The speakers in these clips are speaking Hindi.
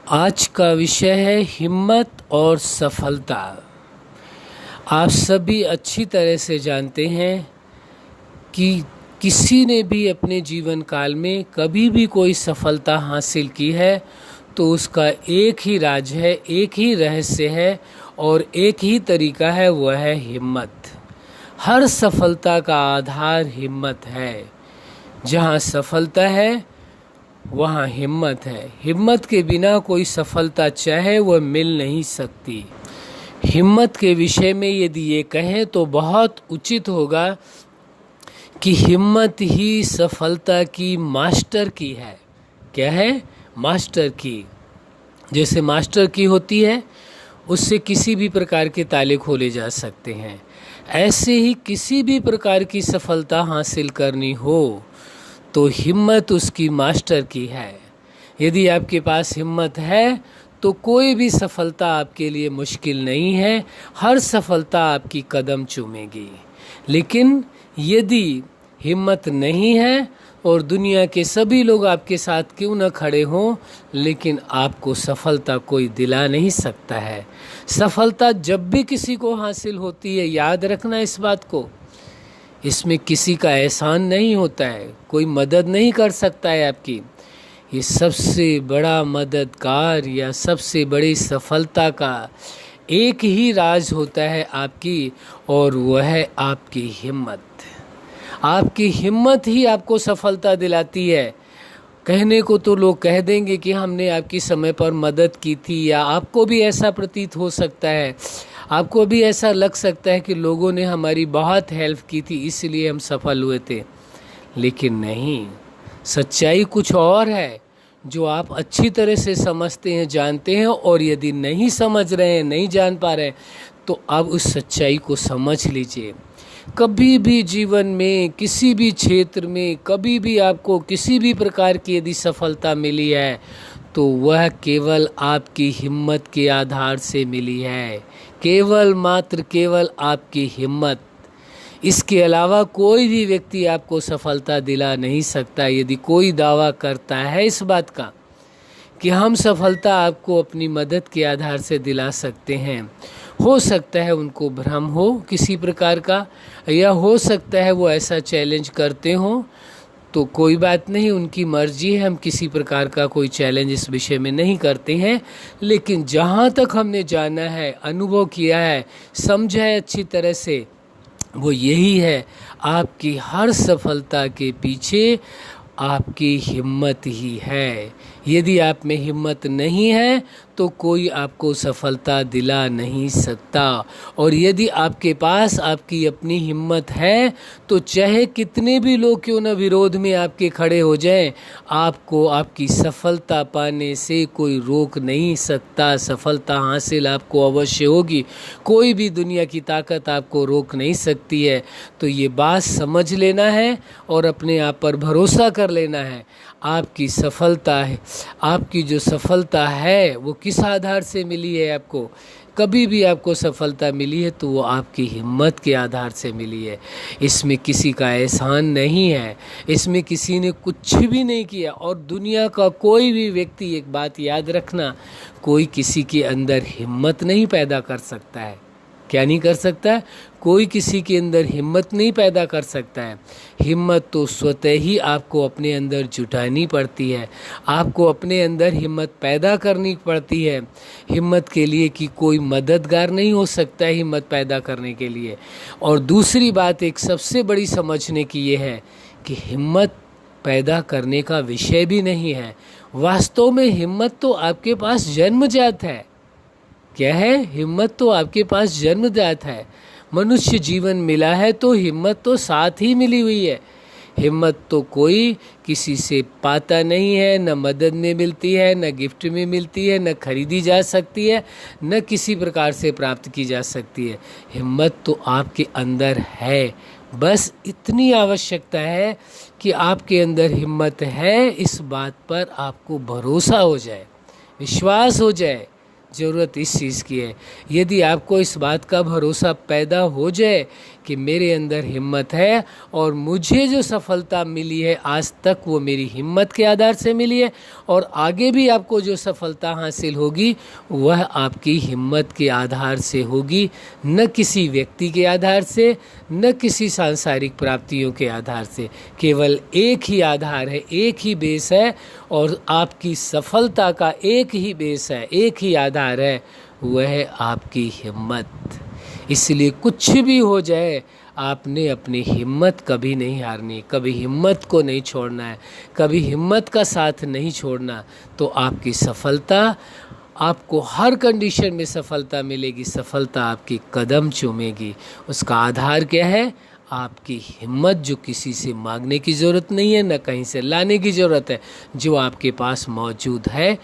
आज का विषय है हिम्मत और सफलता। आप सभी अच्छी तरह से जानते हैं कि किसी ने भी अपने जीवन काल में कभी भी कोई सफलता हासिल की है तो उसका एक ही राज है, एक ही रहस्य है और एक ही तरीका है, वह है हिम्मत। हर सफलता का आधार हिम्मत है। जहाँ सफलता है वहाँ हिम्मत है। हिम्मत के बिना कोई सफलता चाहे वह मिल नहीं सकती। हिम्मत के विषय में यदि ये कहें तो बहुत उचित होगा कि हिम्मत ही सफलता की मास्टर की है। क्या है? मास्टर की। जैसे मास्टर की होती है उससे किसी भी प्रकार के ताले खोले जा सकते हैं, ऐसे ही किसी भी प्रकार की सफलता हासिल करनी हो तो हिम्मत उसकी मास्टर की है। यदि आपके पास हिम्मत है तो कोई भी सफलता आपके लिए मुश्किल नहीं है, हर सफलता आपकी कदम चूमेगी। लेकिन यदि हिम्मत नहीं है और दुनिया के सभी लोग आपके साथ क्यों न खड़े हों, लेकिन आपको सफलता कोई दिला नहीं सकता है। सफलता जब भी किसी को हासिल होती है, याद रखना इस बात को, इसमें किसी का एहसान नहीं होता है, कोई मदद नहीं कर सकता है आपकी। ये सबसे बड़ा मददगार या सबसे बड़ी सफलता का एक ही राज होता है आपकी, और वह है आपकी हिम्मत। आपकी हिम्मत ही आपको सफलता दिलाती है। कहने को तो लोग कह देंगे कि हमने आपकी समय पर मदद की थी, या आपको भी ऐसा प्रतीत हो सकता है, आपको भी ऐसा लग सकता है कि लोगों ने हमारी बहुत हेल्प की थी इसलिए हम सफल हुए थे। लेकिन नहीं, सच्चाई कुछ और है जो आप अच्छी तरह से समझते हैं, जानते हैं। और यदि नहीं समझ रहे हैं, नहीं जान पा रहे हैं, तो अब उस सच्चाई को समझ लीजिए। कभी भी जीवन में, किसी भी क्षेत्र में, कभी भी आपको किसी भी प्रकार की यदि सफलता मिली है तो वह केवल आपकी हिम्मत के आधार से मिली है। केवल मात्र केवल आपकी हिम्मत। इसके अलावा कोई भी व्यक्ति आपको सफलता दिला नहीं सकता। यदि कोई दावा करता है इस बात का कि हम सफलता आपको अपनी मदद के आधार से दिला सकते हैं, हो सकता है उनको भ्रम हो किसी प्रकार का, या हो सकता है वो ऐसा चैलेंज करते हों, तो कोई बात नहीं, उनकी मर्जी है। हम किसी प्रकार का कोई चैलेंज इस विषय में नहीं करते हैं। लेकिन जहाँ तक हमने जाना है, अनुभव किया है, समझा है अच्छी तरह से, वो यही है, आपकी हर सफलता के पीछे आपकी हिम्मत ही है। यदि आप में हिम्मत नहीं है तो कोई आपको सफलता दिला नहीं सकता। और यदि आपके पास आपकी अपनी हिम्मत है तो चाहे कितने भी लोग क्यों न विरोध में आपके खड़े हो जाएं, आपको आपकी सफलता पाने से कोई रोक नहीं सकता। सफलता हासिल आपको अवश्य होगी, कोई भी दुनिया की ताकत आपको रोक नहीं सकती है। तो ये बात समझ लेना है और अपने आप पर भरोसा कर लेना है। आपकी सफलता है, आपकी जो सफलता है वो किस आधार से मिली है आपको? कभी भी आपको सफलता मिली है तो वो आपकी हिम्मत के आधार से मिली है। इसमें किसी का एहसान नहीं है, इसमें किसी ने कुछ भी नहीं किया। और दुनिया का कोई भी व्यक्ति, एक बात याद रखना, कोई किसी के अंदर हिम्मत नहीं पैदा कर सकता है। क्या नहीं कर सकता है? कोई किसी के अंदर हिम्मत नहीं पैदा कर सकता है। हिम्मत तो स्वतः ही आपको अपने अंदर जुटानी पड़ती है, आपको अपने अंदर हिम्मत पैदा करनी पड़ती है। हिम्मत के लिए कि कोई मददगार नहीं हो सकता है हिम्मत पैदा करने के लिए। और दूसरी बात एक सबसे बड़ी समझने की ये है कि हिम्मत पैदा करने का विषय भी नहीं है। वास्तव में हिम्मत तो आपके पास जन्मजात है। क्या है? हिम्मत तो आपके पास जन्मजात है। मनुष्य जीवन मिला है तो हिम्मत तो साथ ही मिली हुई है। हिम्मत तो कोई किसी से पाता नहीं है, न मदद में मिलती है, न गिफ्ट में मिलती है, न खरीदी जा सकती है, न किसी प्रकार से प्राप्त की जा सकती है। हिम्मत तो आपके अंदर है। बस इतनी आवश्यकता है कि आपके अंदर हिम्मत है, इस बात पर आपको भरोसा हो जाए, विश्वास हो जाए। ज़रूरत इस चीज़ की है। यदि आपको इस बात का भरोसा पैदा हो जाए कि मेरे अंदर हिम्मत है और मुझे जो सफलता मिली है आज तक वो मेरी हिम्मत के आधार से मिली है, और आगे भी आपको जो सफलता हासिल होगी वह आपकी हिम्मत के आधार से होगी, न किसी व्यक्ति के आधार से, न किसी सांसारिक प्राप्तियों के आधार से। केवल एक ही आधार है, एक ही बेस है, और आपकी सफलता का एक ही बेस है, एक ही आधार है, वह है आपकी हिम्मत। इसलिए कुछ भी हो जाए आपने अपनी हिम्मत कभी नहीं हारनी, कभी हिम्मत को नहीं छोड़ना है, कभी हिम्मत का साथ नहीं छोड़ना। तो आपकी सफलता, आपको हर कंडीशन में सफलता मिलेगी, सफलता आपकी कदम चूमेगी। उसका आधार क्या है? आपकी हिम्मत, जो किसी से मांगने की ज़रूरत नहीं है, न कहीं से लाने की ज़रूरत है, जो आपके पास मौजूद है।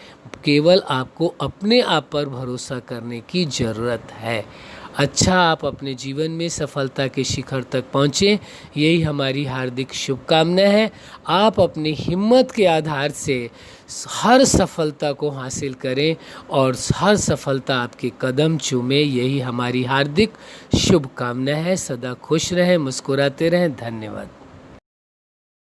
केवल आपको अपने आप पर भरोसा करने की ज़रूरत है। अच्छा, आप अपने जीवन में सफलता के शिखर तक पहुँचें, यही हमारी हार्दिक शुभकामना है। आप अपनी हिम्मत के आधार से हर सफलता को हासिल करें और हर सफलता आपके कदम चूमे, यही हमारी हार्दिक शुभकामना है। सदा खुश रहें, मुस्कुराते रहें। धन्यवाद।